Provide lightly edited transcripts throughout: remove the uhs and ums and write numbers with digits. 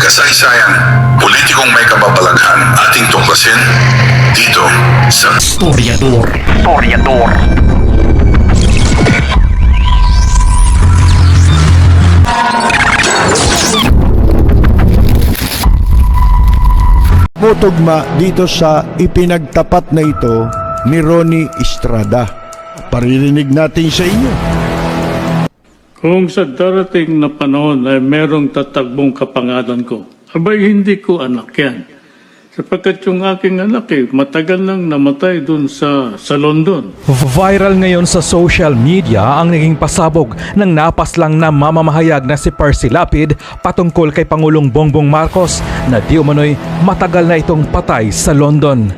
kasaysayan, politikong may kababalaghan ating tuklasin dito sa Historiador. Mutugma dito sa ipinagtapat na ito ni Ronnie Estrada. Paririnig natin sa inyo. Kung sa darating na panahon ay merong tatagbong kapangalan ko, abay hindi ko anak yan. Sapagkat yung aking anak matagal nang namatay dun sa London. Viral ngayon sa social media ang naging pasabog ng napaslang na mamamahayag na si Percy Lapid patungkol kay Pangulong Bongbong Marcos na di umano'y matagal na itong patay sa London.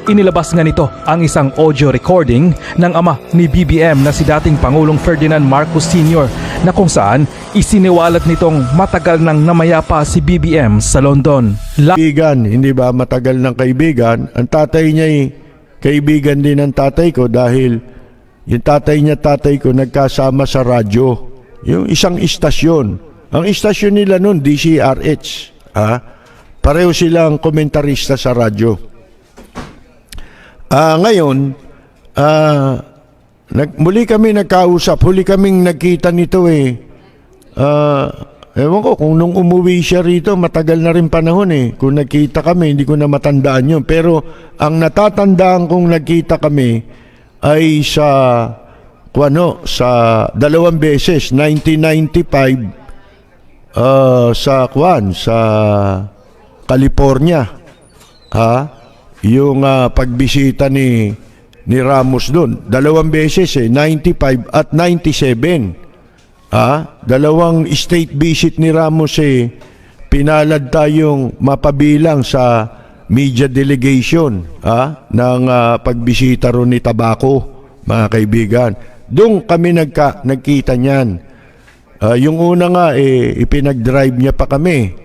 Inilabas nga nito ang isang audio recording ng ama ni BBM na si dating Pangulong Ferdinand Marcos Sr. na kung saan isiniwalat nitong matagal nang namayapa si BBM sa London. Kaibigan, hindi ba matagal ng kaibigan? Ang tatay niya kaibigan din ng tatay ko dahil yung tatay ko nagkasama sa radyo. Yung isang istasyon. Ang istasyon nila noon, DCRH. Pareho silang komentarista sa radyo. Ngayon, muli kami nagkausap, huli kaming nagkita nito ewan ko kung nung umuwi siya rito, matagal na rin panahon Kung nagkita kami, hindi ko na matandaan yun. Pero ang natatandaan kong nagkita kami ay sa dalawang beses, 1995 sa California. Yung pagbisita ni Ramos doon. Dalawang beses 95 at 97. Dalawang state visit ni Ramos pinalad tayong mapabilang sa media delegation ng pagbisita ron ni Tabaco, mga kaibigan. Doon kami nagkita niyan. Yung una nga ipinag-drive niya pa kami.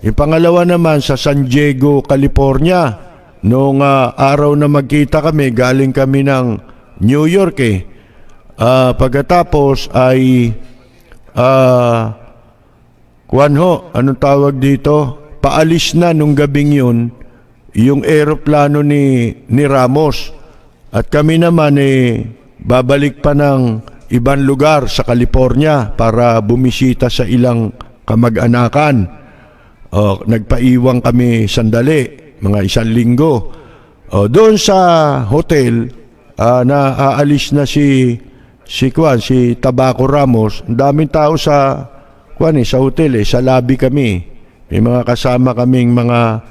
Yung pangalawa naman sa San Diego, California. Noong araw na magkita kami, galing kami ng New York pagkatapos ay anong tawag dito? Paalis na nung gabing yun yung eroplano ni Ramos. At kami naman babalik pa ng ibang lugar sa California para bumisita sa ilang kamag-anakan. Nagpaiwang kami sandali, mga 1 linggo. Doon sa hotel, na aalis na si Tabaco Ramos. Ang daming tao sa hotel sa lobby kami. May mga kasama kaming mga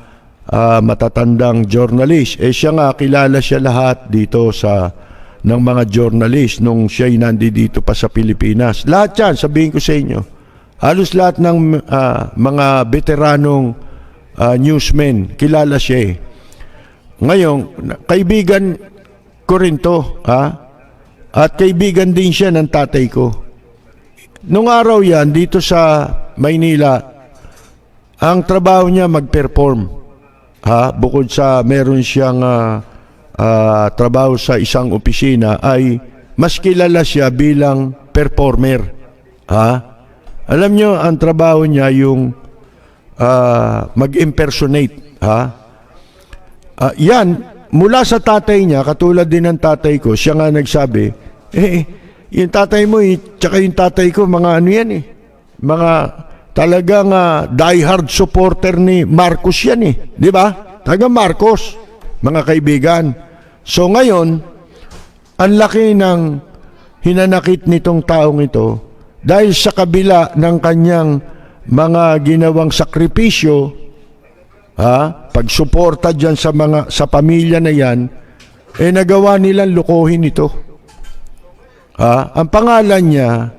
matatandang journalist. Siya nga, kilala siya lahat dito ng mga journalist nung siya'y nandito pa sa Pilipinas. Lahat yan, sabihin ko sa inyo. Halos lahat ng mga veteranong newsmen, kilala siya Ngayon, kaibigan ko rin to, at kaibigan din siya ng tatay ko. Nung araw yan, dito sa Maynila, ang trabaho niya mag-perform. Bukod sa meron siyang trabaho sa isang opisina, ay mas kilala siya bilang performer. Alam nyo, ang trabaho niya yung mag-impersonate. Yan, mula sa tatay niya, katulad din ng tatay ko, siya nga nagsabi, yung tatay mo, tsaka yung tatay ko, mga ano yan mga talagang diehard supporter ni Marcos yan di ba? Taga Marcos, mga kaibigan. So ngayon, ang laki ng hinanakit nitong taong ito, dahil sa kabila ng kanyang mga ginawang sakripisyo, pagsuporta dyan sa pamilya na yan, nagawa nilang lukohin ito. Ang pangalan niya,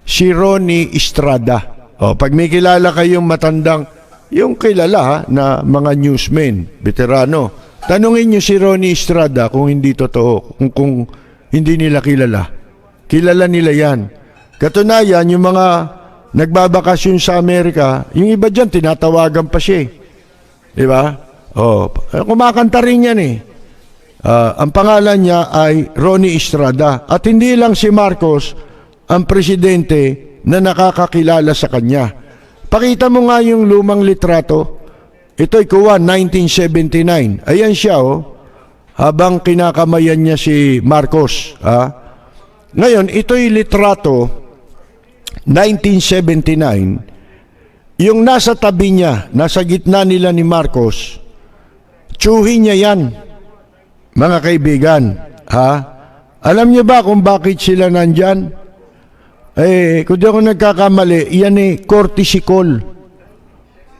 si Ronnie Estrada. Pag may kilala kayong matandang, yung kilala na mga newsmen, veterano, tanungin niyo si Ronnie Estrada kung hindi totoo, kung hindi nila kilala. Kilala nila yan. Katunayan, yung mga nagbabakasyon sa Amerika, yung iba dyan, tinatawagan pa siya. Di ba? Kumakanta rin yan Ang pangalan niya ay Ronnie Estrada. At hindi lang si Marcos ang presidente na nakakakilala sa kanya. Pakita mo nga yung lumang litrato. Ito'y kuha, 1979. Ayan siya, habang kinakamayan niya si Marcos. Ngayon, ito'y litrato, 1979. Yung nasa tabi niya, nasa gitna nila ni Marcos, tsuhin niya yan, mga kaibigan. Alam niyo ba kung bakit sila nandyan? Kung di ako nagkakamali, yan courtesy call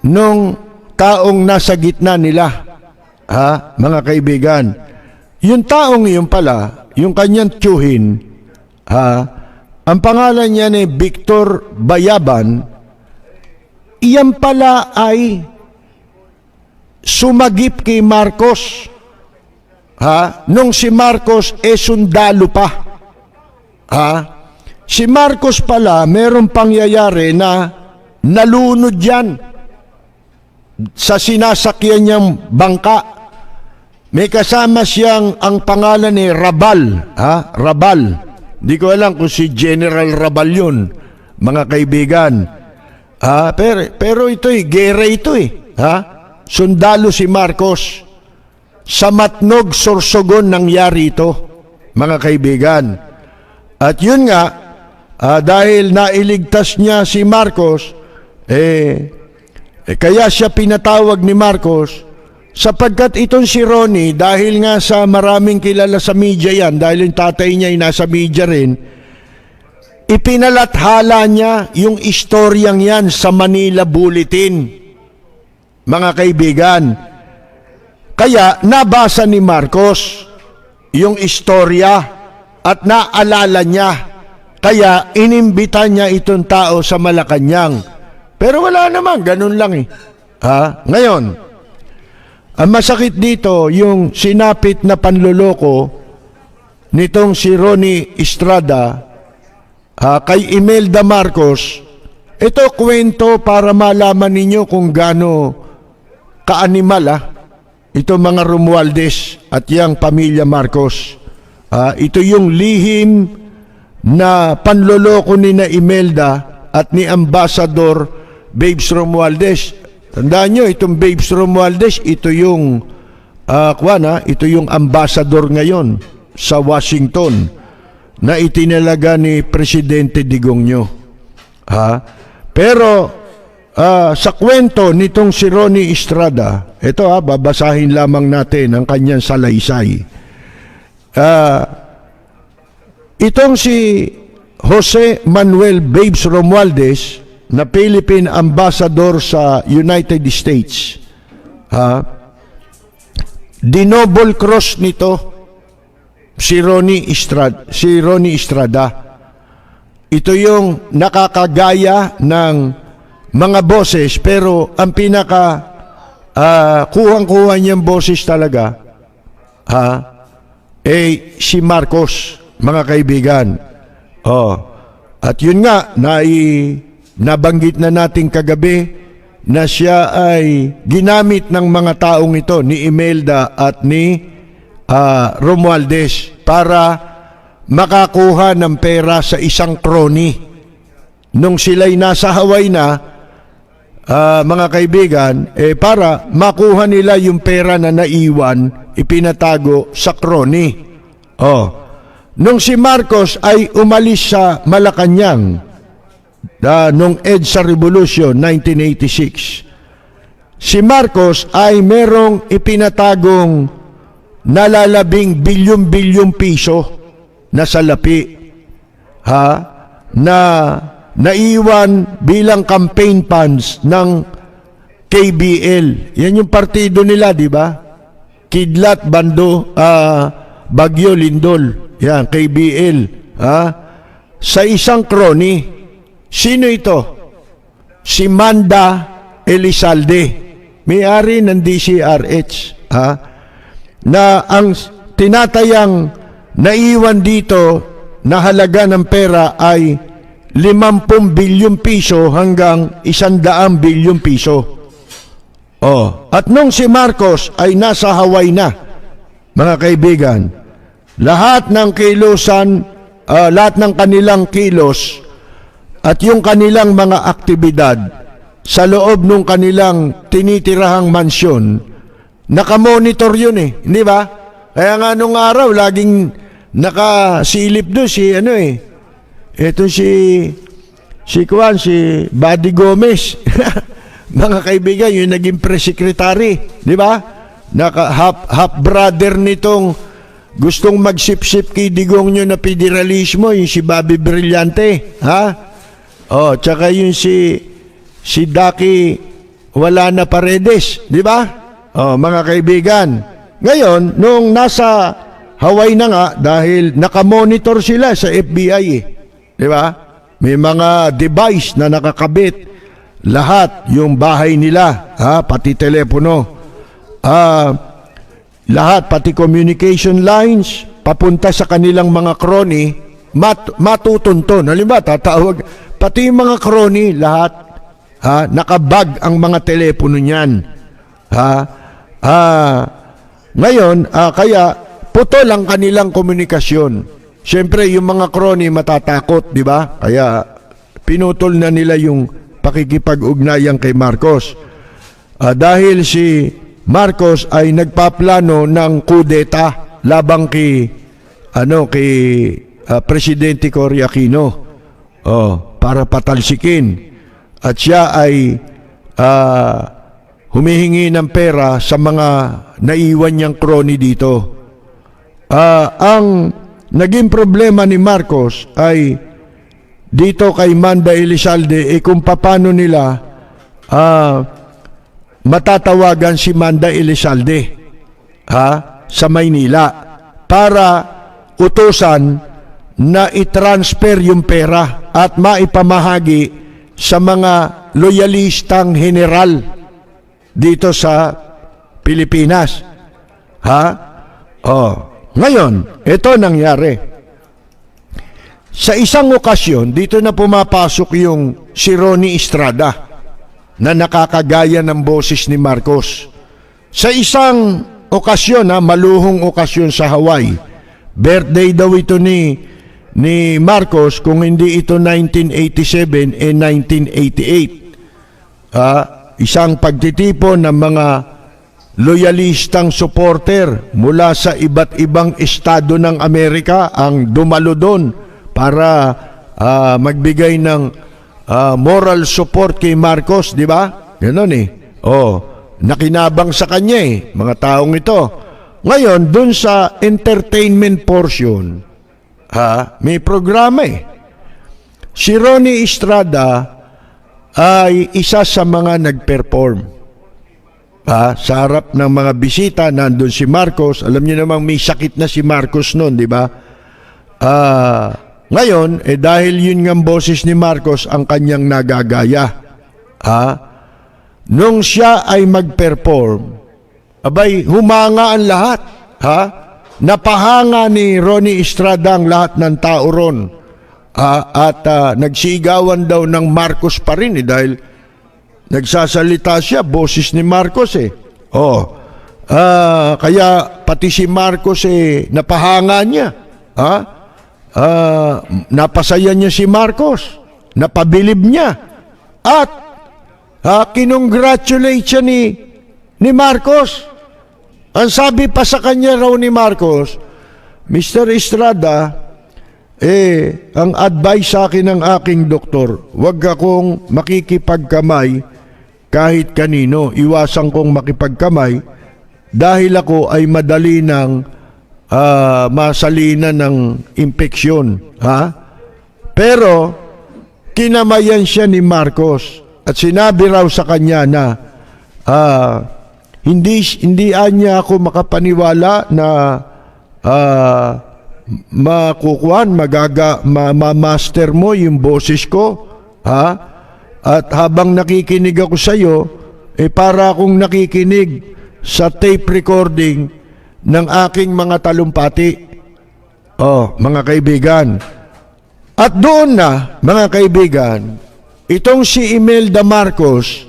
nung taong nasa gitna nila. Mga kaibigan. Yung taong yun pala, yung kanyang tsuhin, ang pangalan niya ni Victor Bayaban, iyan pala ay sumagip kay Marcos. Nung si Marcos sundalo pa. Si Marcos pala, merong pangyayari na nalunod yan sa sinasakyan niyang bangka. May kasama siyang ang pangalan ni Rabal. Rabal. Di ko alam kung si General Rabal yun, mga kaibigan. Pero ito'y gera ito Sundalo si Marcos. Sa Matnog, Sorsogon nangyari ito, mga kaibigan. At yun nga, dahil nailigtas niya si Marcos, kaya siya pinatawag ni Marcos, sapagkat itong si Ronnie, dahil nga sa maraming kilala sa media yan, dahil yung tatay niya ay nasa media rin, ipinalathala niya yung istoryang yan sa Manila Bulletin, mga kaibigan. Kaya nabasa ni Marcos yung istorya at naalala niya. Kaya inimbita niya itong tao sa Malacanang. Pero wala naman, ganun lang Ngayon, ang masakit dito, yung sinapit na panloloko nitong si Ronnie Estrada kay Imelda Marcos. Ito kwento para malaman ninyo kung gaano kaanimal ito mga Romualdez at yung pamilya Marcos. Ito yung lihim na panloloko ni na Imelda at ni Ambassador Babes Romualdez. Tandaan nyo, itong Babes Romualdez, ito yung ito yung ambassador ngayon sa Washington na itinalaga ni Presidente Digongyo. Pero sa kwento nitong si Ronnie Estrada, ito babasahin lamang natin ang kanyang salaysay. Itong si Jose Manuel Babes Romualdez na Philippine Ambassador sa United States. Dinouble cross nito si Ronnie Estrada. Ito yung nakakagaya ng mga boses, pero ang pinaka kuhang-kuha niyang boses talaga si Marcos, mga kaibigan. At yun nga, nabanggit na natin kagabi na siya ay ginamit ng mga taong ito, ni Imelda at ni Romualdez, para makakuha ng pera sa isang crony. Nung sila'y nasa Hawaii na, mga kaibigan, para makuha nila yung pera na naiwan, ipinatago sa crony. Nung si Marcos ay umalis sa Malacanang, nung EDSA Revolution 1986, si Marcos ay merong ipinatagong nalalabing bilyon-bilyong piso na salapi na naiwan bilang campaign funds ng KBL. Yan yung partido nila, di ba? Kidlat, Bando, Bagyo, Lindol. Yan, KBL. Sa isang crony. Sino ito? Si Manda Elizalde, may-ari ng DCRH. Na ang tinatayang naiwan dito na halaga ng pera ay 50 bilyong piso hanggang 100 bilyong piso. At nung si Marcos ay nasa Hawaii na, mga kaibigan, lahat ng kilosan, lahat ng kanilang kilos at yung kanilang mga aktibidad, sa loob ng kanilang tinitirahang mansyon, nakamonitor yun eh, hindi ba? Kaya nga nung araw, laging nakasilip doon ito si Buddy Gomez. Mga kaibigan, yung naging press secretary, di ba? Half brother nitong gustong magsip-sip kay Digong nyo na federalismo, yung si Bobby Brillante, ha? Tsaka yung si Daki wala na Paredes, di ba? Mga kaibigan. Ngayon, nung nasa Hawaii na nga, dahil nakamonitor sila sa FBI, di ba? May mga device na nakakabit lahat yung bahay nila, pati telepono. Lahat, pati communication lines, papunta sa kanilang mga crony, matutunton. Halimbawa, tatawag, pati yung mga crony, lahat, nakabag ang mga telepono niyan. Ngayon, kaya putol ang kanilang komunikasyon. Siyempre, yung mga crony matatakot, di ba? Kaya pinutol na nila yung pakikipag-ugnayan kay Marcos. Dahil si Marcos ay nagpaplano ng kudeta labang kay Presidente Cory Aquino, para patalsikin. At siya ay humihingi ng pera sa mga naiwan niyang crony dito. Ang naging problema ni Marcos ay dito kay Manda Elizalde, kung paano nila matatawagan si Manda Elizalde sa Maynila para utusan na i-transfer yung pera at maipamahagi sa mga loyalistang general dito sa Pilipinas. Ngayon, ito nangyari. Sa isang okasyon, dito na pumapasok yung si Ronnie Estrada na nakakagaya ng boses ni Marcos. Sa isang okasyon, maluhong okasyon sa Hawaii, birthday daw ito ni Marcos, kung hindi ito 1987, 1988. Isang pagtitipon ng mga loyalistang supporter mula sa iba't ibang estado ng Amerika ang dumalo doon para magbigay ng moral support kay Marcos, di ba? Ganon nakinabang sa kanya mga taong ito. Ngayon, dun sa entertainment portion, may programa Si Ronnie Estrada ay isa sa mga nag-perform. Sa harap ng mga bisita, nandun si Marcos. Alam niyo namang may sakit na si Marcos noon, di ba? Ngayon, dahil yun ng boses ni Marcos ang kanyang nagagaya. Nung siya ay mag-perform, abay, humanga ang lahat. Napahanga ni Ronnie Estrada ang lahat ng tao ron. At nagsigawan daw ng Marcos pa rin dahil nagsasalita siya, boses ni Marcos kaya pati si Marcos napahanga niya. Napasaya niya si Marcos, napabilib niya, at kinongratulate siya ni Marcos. Ang sabi pa sa kanya raw ni Marcos, Mr. Estrada, ang advice sa akin ng aking doktor, huwag akong makikipagkamay kahit kanino. Iwasan kong makipagkamay dahil ako ay madali ng masalina ng impeksyon. Pero kinamayan siya ni Marcos at sinabi raw sa kanya na hindi niya ako makapaniwala na mamaster mo yung boses ko, at habang nakikinig ako sa iyo, para akong nakikinig sa tape recording ng aking mga talumpati. Mga kaibigan, at doon na, mga kaibigan, itong si Imelda Marcos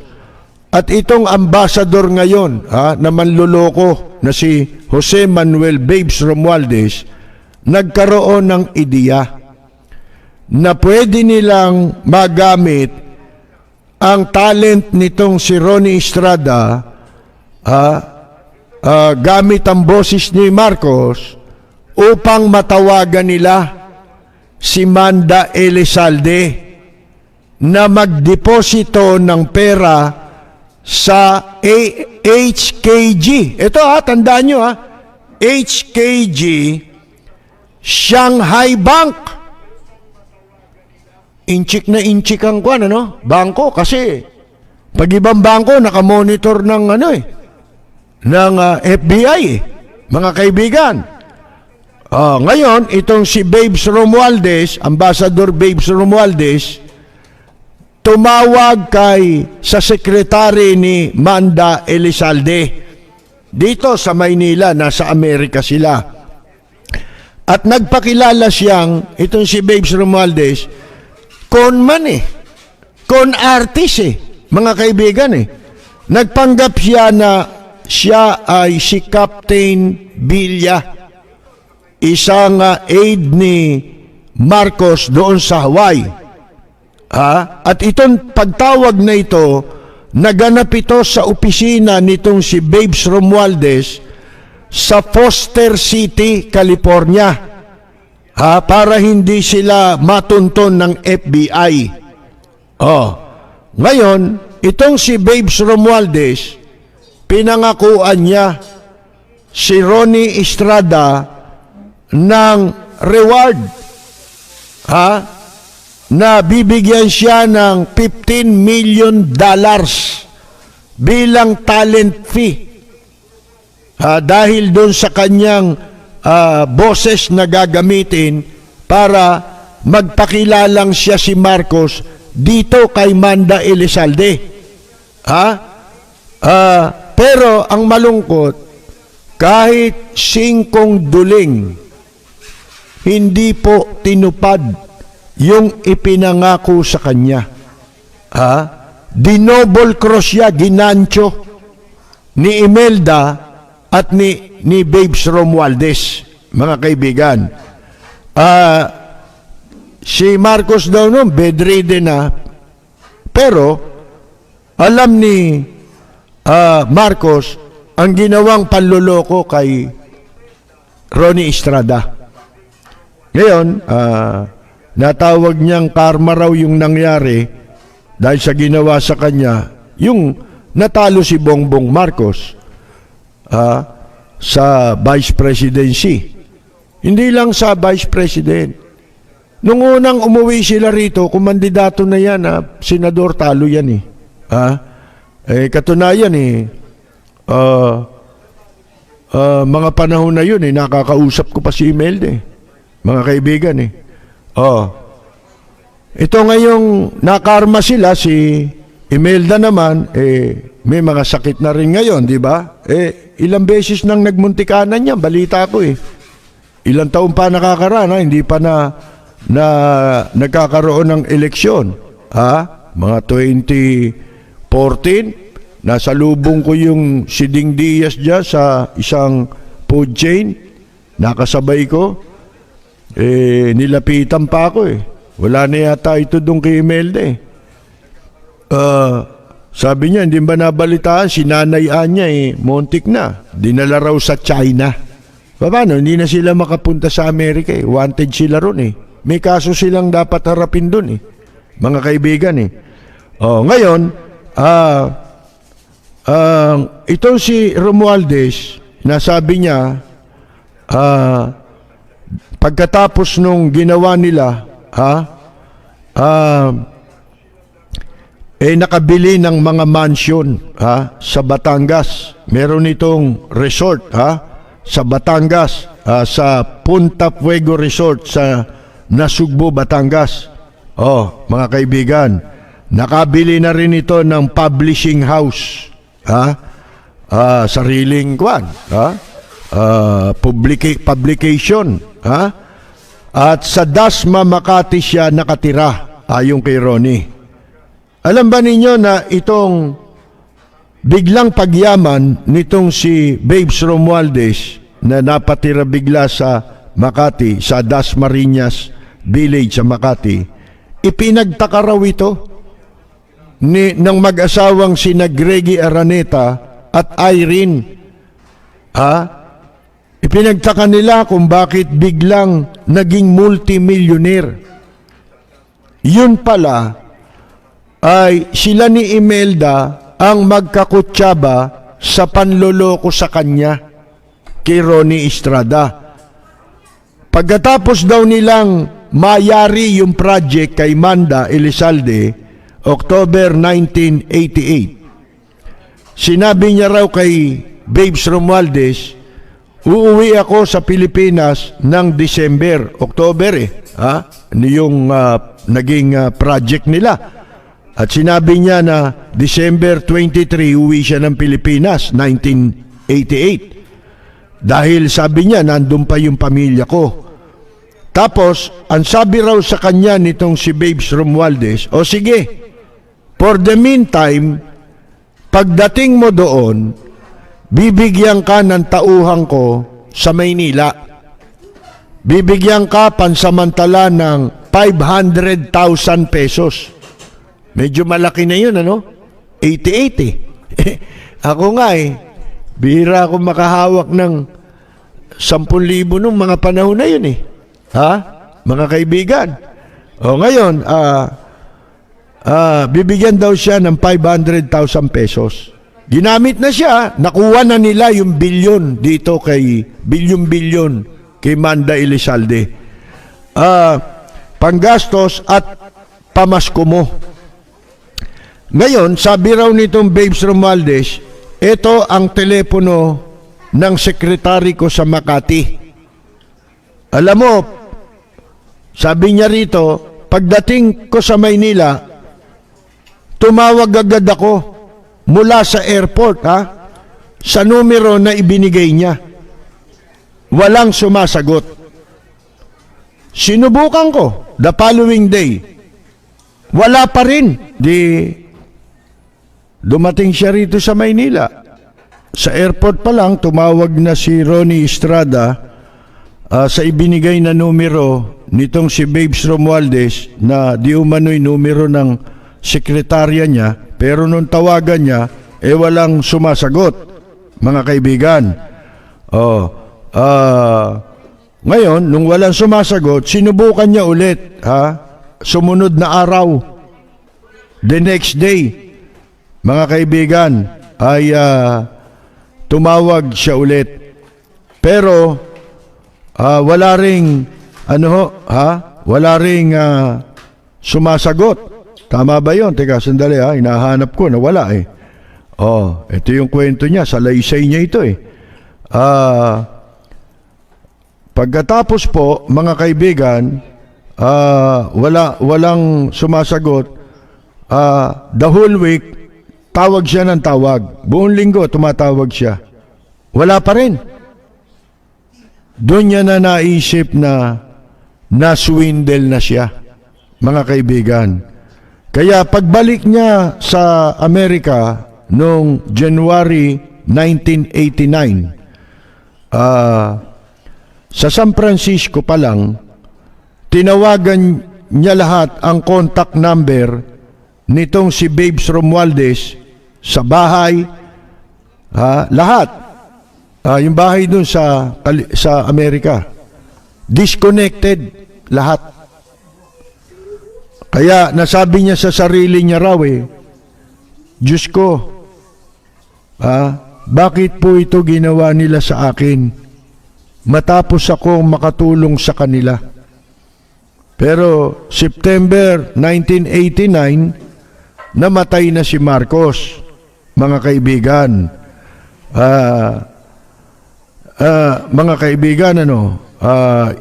at itong ambassador ngayon na manluloko na si Jose Manuel Babes Romualdez nagkaroon ng ideya na pwede nilang magamit ang talent nitong si Ronnie Estrada, gamit ang boses ni Marcos upang matawagan nila si Manda Elizalde na magdeposito ng pera sa HKG. Ito tandaan nyo HKG Shanghai Bank. Inchik na inchik ang bangko kasi pag ibang bangko nakamonitor ng ng FBI mga kaibigan. Ngayon itong si Babes Romualdez, Ambassador Babes Romualdez, tumawag sa sekretary ni Manda Elizalde dito sa Maynila, nasa Amerika sila, at nagpakilala siyang itong si Babes Romualdez con artist mga kaibigan nagpanggap siya na siya ay si Captain Villa, isang aide ni Marcos doon sa Hawaii. At itong pagtawag na ito, naganap ito sa opisina nitong si Babes Romualdez sa Foster City, California, para hindi sila matunton ng FBI. Ngayon, itong si Babes Romualdez, pinangakuan niya si Ronnie Estrada ng reward, na bibigyan siya ng $15 million bilang talent fee, dahil doon sa kanyang boses na gagamitin para magpakilalang siya si Marcos dito kay Manda Elizalde. Pero ang malungkot, kahit 5 duling, hindi po tinupad yung ipinangako sa kanya. Dinouble cross siya, ginancho ni Imelda at ni Babes Romualdez, mga kaibigan. Si Marcos daw noon bedridden na, pero alam ni Marcos ang ginawang panloloko kay Ronnie Estrada. Ngayon, natawag niyang karma raw yung nangyari dahil sa ginawa sa kanya, yung natalo si Bongbong Marcos sa vice presidency. Hindi lang sa vice president. Nung unang umuwi sila rito, kumandidato na yan, senador, talo yan katunayan mga panahon na yun nakakausap ko pa si Imelda mga kaibigan ito ngayong nakarma sila, si Imelda naman may mga sakit na rin ngayon, di ba? Ilang beses nang nagmuntikanan niya, balita ko ilang taon pa nakakaraan, hindi pa na nagkakaroon ng eleksyon, mga 2014, nasa lubong ko yung si Ding Diaz dyan sa isang food chain, nakasabay ko, nilapitan pa ako wala na yata ito doon kay Imelda sabi niya, hindi ba nabalitaan, sinanayaan niya montik na, dinala raw sa China. Paano, hindi na sila makapunta sa Amerika wanted sila ron may kaso silang dapat harapin doon mga kaibigan ngayon itong si Romualdez, nasabi niya pagkatapos nung ginawa nila nakabili ng mga mansion sa Batangas. Meron itong resort sa Batangas, sa Punta Fuego Resort sa Nasugbu, Batangas. Mga kaibigan, nakabili na rin ito ng publishing house, sariling publication, at sa Dasma, Makati siya nakatira, ayon kay Ronnie. Alam ba ninyo na itong biglang pagyaman nitong si Babes Romualdez na napatira bigla sa Makati, sa Dasmariñas Village sa Makati, ipinagtaka raw ito ng mag-asawang sina Greggy Araneta at Irene. Ipinagtaka nila kung bakit biglang naging multimillionaire. Yun pala ay sila ni Imelda ang magkakutsaba sa panloloko sa kanya kay Ronnie Estrada. Pagkatapos daw nilang mayari yung project kay Manda Elizalde, October 1988, sinabi niya raw kay Babes Romualdez, uuwi ako sa Pilipinas ng December, October yung naging project nila. At sinabi niya na December 23, uwi siya ng Pilipinas, 1988. Dahil sabi niya, nandun pa yung pamilya ko. Tapos, ang sabi raw sa kanya nitong si Babes Romualdez, o sige, for the meantime, pagdating mo doon, bibigyan ka ng tauhan ko sa Maynila. Bibigyan ka pansamantala ng 500,000 pesos. Medyo malaki na yun, 88 Ako nga bihira ako makahawak ng 10,000 nung mga panahon na yun mga kaibigan. O ngayon, bibigyan daw siya ng 500,000 pesos. Ginamit na siya, nakuha na nila yung bilyon dito kay bilyon kay Manda Elizalde. Panggastos at pamasko mo. Ngayon, sabi raw nitong Babes Romualdez, ito ang telepono ng sekretary ko sa Makati. Alam mo, sabi niya rito, pagdating ko sa Maynila, tumawag agad ako mula sa airport sa numero na ibinigay niya. Walang sumasagot. Sinubukan ko the following day. Wala pa rin. Dumating siya rito sa Maynila. Sa airport pa lang, tumawag na si Ronnie Estrada sa ibinigay na numero nitong si Babes Romualdez na di umano'y numero ng sekretarya niya, pero nung tawagan niya, walang sumasagot, mga kaibigan. Ngayon, nung walang sumasagot, sinubukan niya ulit, sumunod na araw. The next day, mga kaibigan, ay tumawag siya ulit. Pero, wala ring, wala ring sumasagot. Tama ba yun? Teka, sandali hinahanap ko na wala ito yung kwento niya, sa laysay niya ito pagkatapos po, mga kaibigan, walang sumasagot. The whole week, tawag siya ng tawag. Buong linggo, tumatawag siya. Wala pa rin. Doon niya na naisip na naswindle na siya, mga kaibigan. Kaya pagbalik niya sa Amerika noong January 1989, sa San Francisco pa lang, tinawagan niya lahat ang contact number nitong si Babes Romualdez sa bahay, lahat. Yung bahay dun sa Amerika, disconnected lahat. Kaya nasabi niya sa sarili niya raw Diyos ko, bakit po ito ginawa nila sa akin matapos akong makatulong sa kanila? Pero September 1989, namatay na si Marcos, mga kaibigan. Mga kaibigan,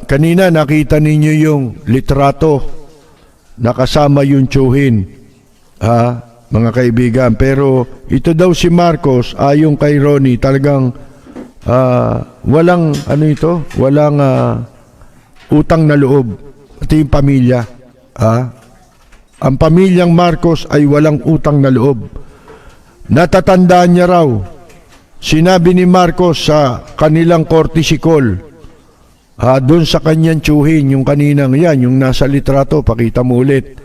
kanina nakita ninyo yung litrato, nakasama yung tiyuhin, mga kaibigan. Pero ito daw si Marcos, ayon kay Ronnie, talagang walang walang utang na loob, pati yung pamilya. Ang pamilyang Marcos ay walang utang na loob. Natatandaan niya raw, sinabi ni Marcos sa kanilang courtesy call, doon sa kanyang tiyuhin, yung kaninang yan, yung nasa litrato, pakita mo ulit,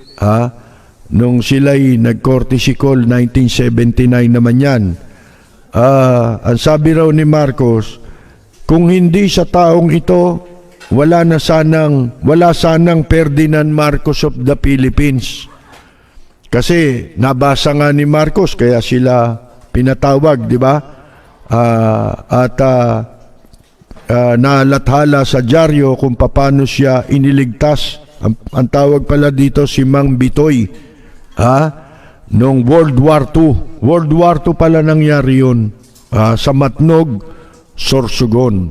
nung sila'y nag-courtesy call 1979 naman yan. Ang sabi raw ni Marcos, kung hindi sa taong ito, wala sanang Ferdinand Marcos of the Philippines. Kasi nabasa nga ni Marcos kaya sila pinatawag, di ba? Nalathala sa dyaryo kung paano siya iniligtas. Ang tawag pala dito si Mang Bitoy. Noong World War II. World War II pala nangyari yun. Sa Matnog, Sorsogon.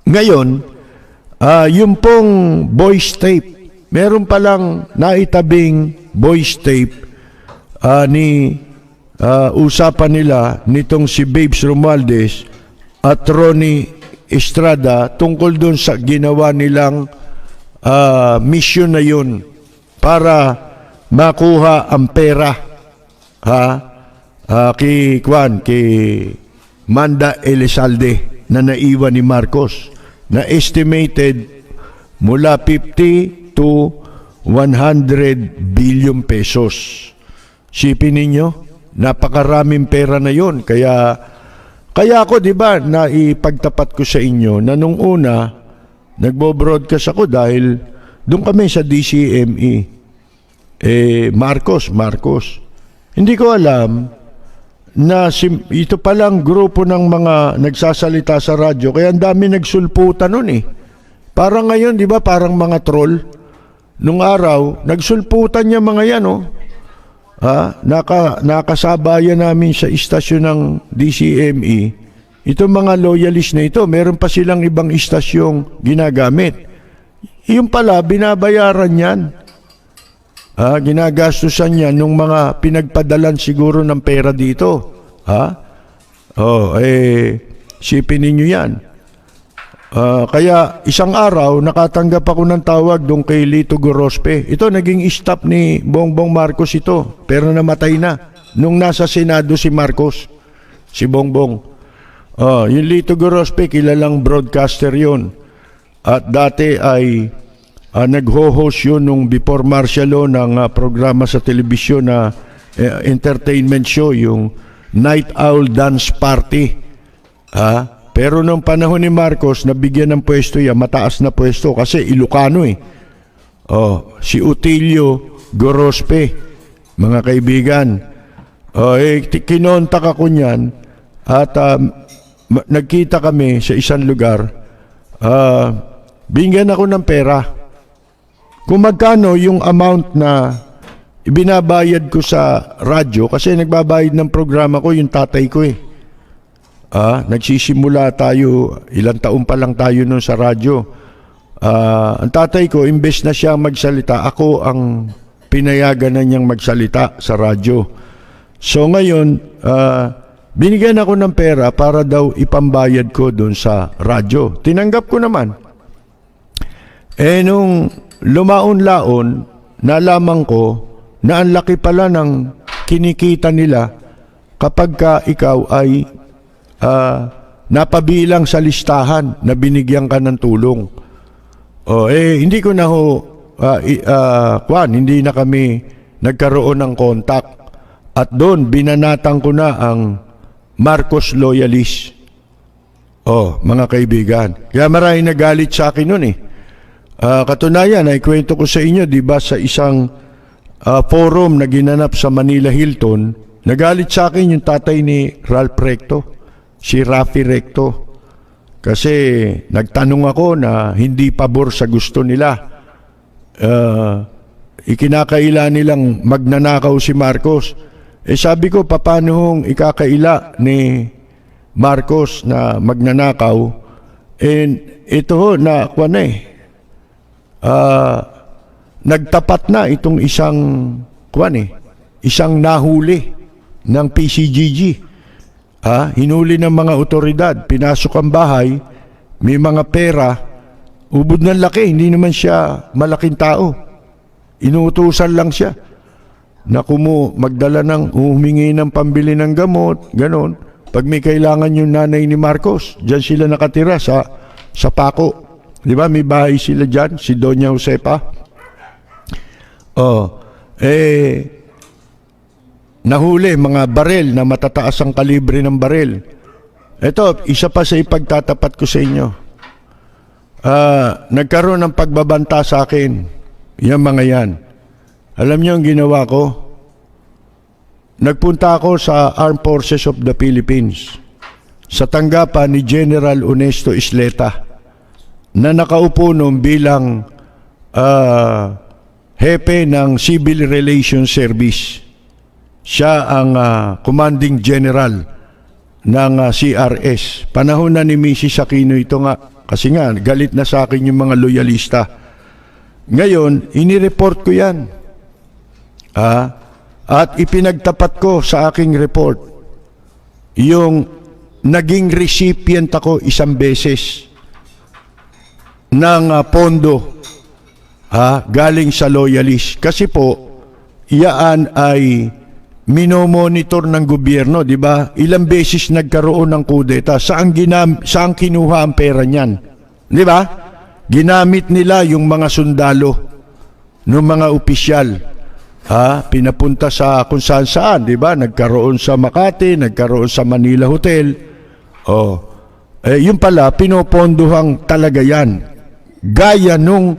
Ngayon, yung pong voice tape, meron palang naitabing voice tape ni usapan nila nitong si Babes Romualdez at Ronnie Estrada tungkol doon sa ginawa nilang mission na yun para makuha ang pera kay Manda Elizalde na naiwan ni Marcos na estimated mula 50 to 100 billion pesos. Sipin ninyo, napakaraming pera na yon. Kaya ako, di ba, naipagtapat ko sa inyo na nung una, nagbo-broadcast ako dahil doon kami sa DCME. Marcos. Hindi ko alam na ito palang grupo ng mga nagsasalita sa radyo, kaya ang dami nagsulputan nun eh. Parang ngayon, di ba, parang mga troll. Nung araw, nagsulputan niya mga yan, oh. Nakasabayan namin sa istasyon ng DCME. Itong mga loyalist na ito, meron pa silang ibang istasyong ginagamit. Yung pala, binabayaran yan. Ginagastusan yan nung mga pinagpadalan siguro ng pera dito. Sipin ninyo yan. Kaya isang araw, nakatanggap ako ng tawag doon kay Lito Gorospe. Ito, naging staff ni Bongbong Marcos ito, pero namatay na. Nung nasa Senado si Marcos, si Bongbong. Yung Lito Gorospe, kilalang broadcaster yun. At dati ay nag-ho-host yun nung before martial law ng programa sa telebisyon na entertainment show, yung Night Owl Dance Party. Pero nung panahon ni Marcos, nabigyan ng pwesto yan, mataas na pwesto kasi Ilocano eh. Si Utilio Gorospe, mga kaibigan. Kinontak ako niyan at nagkita kami sa isang lugar. Bingyan ako ng pera. Kung magkano yung amount na ibinabayad ko sa radyo, kasi nagbabayad ng programa ko yung tatay ko eh. Nagsisimula tayo, ilang taon pa lang tayo nun sa radyo. Ang tatay ko, imbes na siya magsalita, ako ang pinayagan na niyang magsalita sa radyo. So ngayon, binigyan ako ng pera para daw ipambayad ko dun sa radyo. Tinanggap ko naman. Nung lumaon-laon, nalaman ko na ang laki pala ng kinikita nila kapag ka ikaw ay napabilang sa listahan na binigyan ka ng tulong. Hindi ko na hindi na kami nagkaroon ng contact. At doon, binanatan ko na ang Marcos loyalist. Mga kaibigan. Kaya maraming nagalit sa akin noon eh. Katunayan, ay kwento ko sa inyo, di ba, sa isang forum na ginanap sa Manila Hilton, nagalit sa akin yung tatay ni Ralph Recto, si Rafi Recto. Kasi nagtanong ako na hindi pabor sa gusto nila. Ikinakaila nilang magnanakaw si Marcos. Sabi ko, paano hong ikakaila ni Marcos na magnanakaw? Ito ho, na nagtapat na itong isang nahuli ng PCGG. Hinuli ng mga otoridad, pinasok ang bahay, may mga pera, ubod ng laki, hindi naman siya malaking tao. Inuutusan lang siya na magdala ng humingi ng pambili ng gamot, ganon. Pag may kailangan yung nanay ni Marcos, dyan sila nakatira sa Paco. Di ba, may bahay sila dyan, si Doña Josepa. nahuli mga baril na matataas ang kalibre ng baril. Ito, isa pa sa ipagtatapat ko sa inyo. Nagkaroon ng pagbabanta sa akin. Yung mga yan. Alam niyo ang ginawa ko? Nagpunta ako sa Armed Forces of the Philippines sa tanggapan ni General Honesto Isleta na nakaupo noon bilang hepe ng Civil Relations Service. Siya ang commanding general ng CRS. Panahon na ni Mrs. Aquino ito nga. Kasi nga, galit na sa akin yung mga loyalista. Ngayon, inireport ko yan. At ipinagtapat ko sa aking report yung naging recipient ako isang beses ng pondo galing sa loyalist. Kasi po, iyaan ay minomonitor ng gobyerno, di ba? Ilang beses nagkaroon ng kudeta. Saan kinuha ang pera niyan? Di ba? Ginamit nila yung mga sundalo ng mga opisyal. Pinapunta sa kung saan, di ba? Nagkaroon sa Makati, nagkaroon sa Manila Hotel. Yun pala, pinopondohang talaga yan. Gaya nung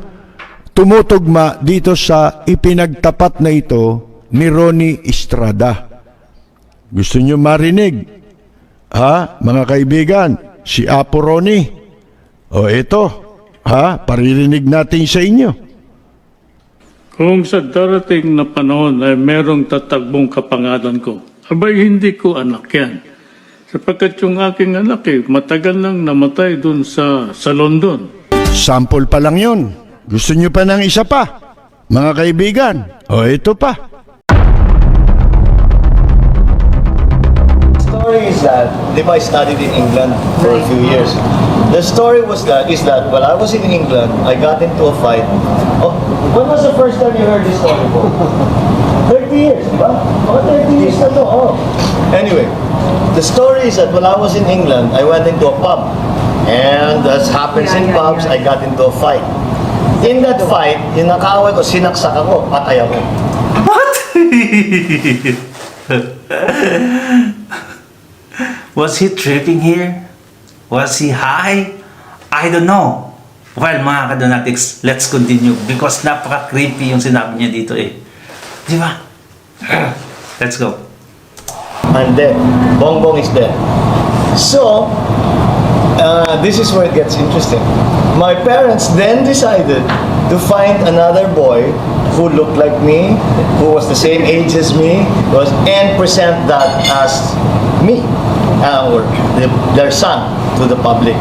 tumutugma dito sa ipinagtapat na ito ni Ronnie Estrada. Gusto nyo marinig? Mga kaibigan, si Apo Ronnie. Ito, paririnig natin sa inyo. Kung sa darating na panahon ay merong tatagbong kapangalan ko, abay hindi ko anak yan. Sapagkat yung aking anak matagal nang namatay dun sa London. Sample pa lang yun. Gusto nyo pa ng isa pa? Mga kaibigan, ito pa. The story is that, di ba, I studied in England for a few years. The story is that while I was in England, I got into a fight. When was the first time you heard this story before? 30 years, di ba? 30 years na to. Anyway, the story is that when I was in England, I went into a pub. And as happens in pubs, I got into a fight. In that fight, yung nakaway ko, sinaksak ako, patay ako. What? Was he tripping here? Was he high? I don't know. Well, mga kadonatics, let's continue because napaka-creepy yung sinabi niya dito Di ba? Let's go. I'm dead. Bongbong is dead. So, this is where it gets interesting. My parents then decided to find another boy who looked like me, who was the same age as me, and present that as me, or their son to the public.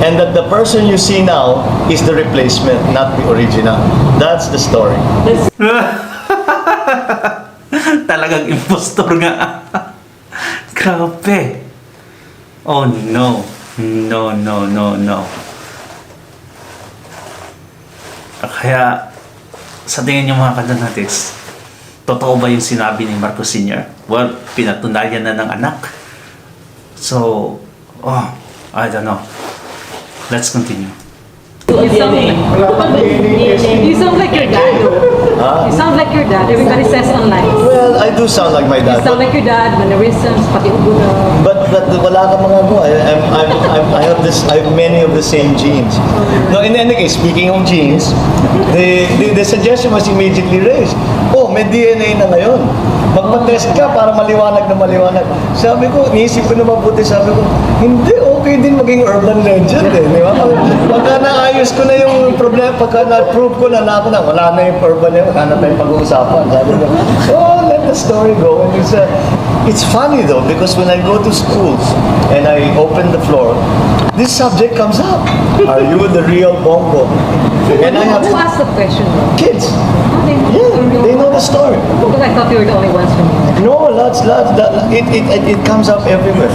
And that the person you see now is the replacement, not the original. That's the story. Talagang impostor nga. Grabe. Oh no. No. Kaya, sa tingin niyo mga kadonatics, totoo ba yung sinabi ni Marcos Sr.? Well, pinatunayan na ng anak. So, I don't know. Let's continue. You sound like your dad, though. You sound like your dad. Everybody says online. Well, I do sound like my You dad. sound like your dad, mannerisms, pati ubo na. But wala ka mga go. I have many of the same genes. No, in any case, speaking of genes, the suggestion was immediately raised. May DNA na ngayon. Magpa-test ka para maliwanag na maliwanag. Sabi ko, niisip ko na mabuti, sabi ko, hindi, okay din maging urban legend di ba? Pagka naayos ko na yung problema, pagka na-prove ko na wala na yung urban legend, wala na tayong pag-uusapan. Sabi ko, let the story go. And it's funny though, because when I go to schools and I open the floor, this subject comes up. Are you the real Bongo? And I have Who asked the question, though? kids. They Yeah, they know the story. Because I thought you were the only ones from here. No, lots. It comes up everywhere.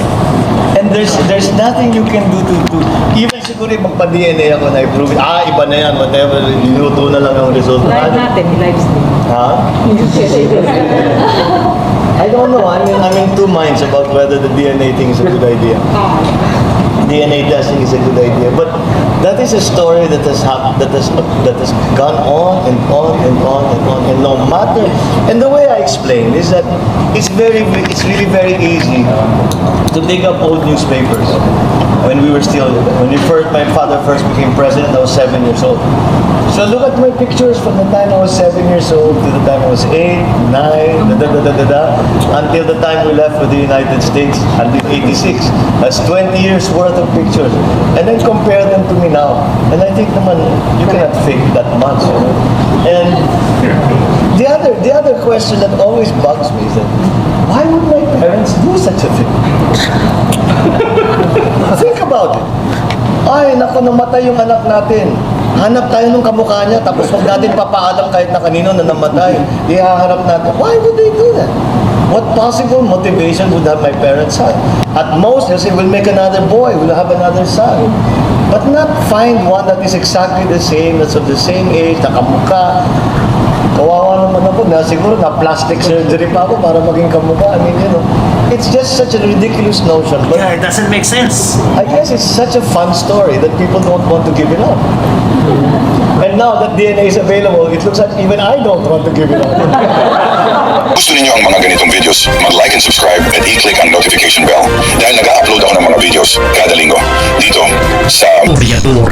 And there's nothing you can do to even siguro magpa-DNA ako na i-prove it. Iba na yan, whatever. Niluto na lang ang result. Live natin, live stream. Ha? I don't know. I'm in two minds about whether the DNA thing is a good idea. DNA testing is a good idea, but that is a story that has gone on and on and on and on, and no matter. And the way I explain is that it's really very easy to dig up old newspapers. When my father first became president, I was 7 years old. So look at my pictures from the time I was 7 years old to the time I was 8, 9, until the time we left for the United States, until 86. That's 20 years worth of pictures. And then compare them to me now. And I think naman, you cannot fake that much. You know? And the other question that always bugs me is that, why would my parents do such a thing? Think about it. Ay, naku, namatay yung anak natin. Hanap tayo ng kamukha niya, tapos huwag natin papaalam kahit na kanino na namatay. Ihaharap natin. Why would they do that? What possible motivation would have my parents have? At most, they'll say, we'll make another boy, we'll have another son. But not find one that is exactly the same, that's of the same age, nakamukha. Kawawa naman ako na siguro na plastic surgery pa ako para maging kamukha. I mean, you know, it's just such a ridiculous notion. But Yeah, it doesn't make sense. I guess it's such a fun story that people don't want to give it up. And now that DNA is available, it looks like even I don't want to give it up. Gusto niyo ang mga ganitong videos? Mag-like and subscribe at i-click ang notification bell dahil nag-upload ako ng mga videos kada linggo dito sa Toriador.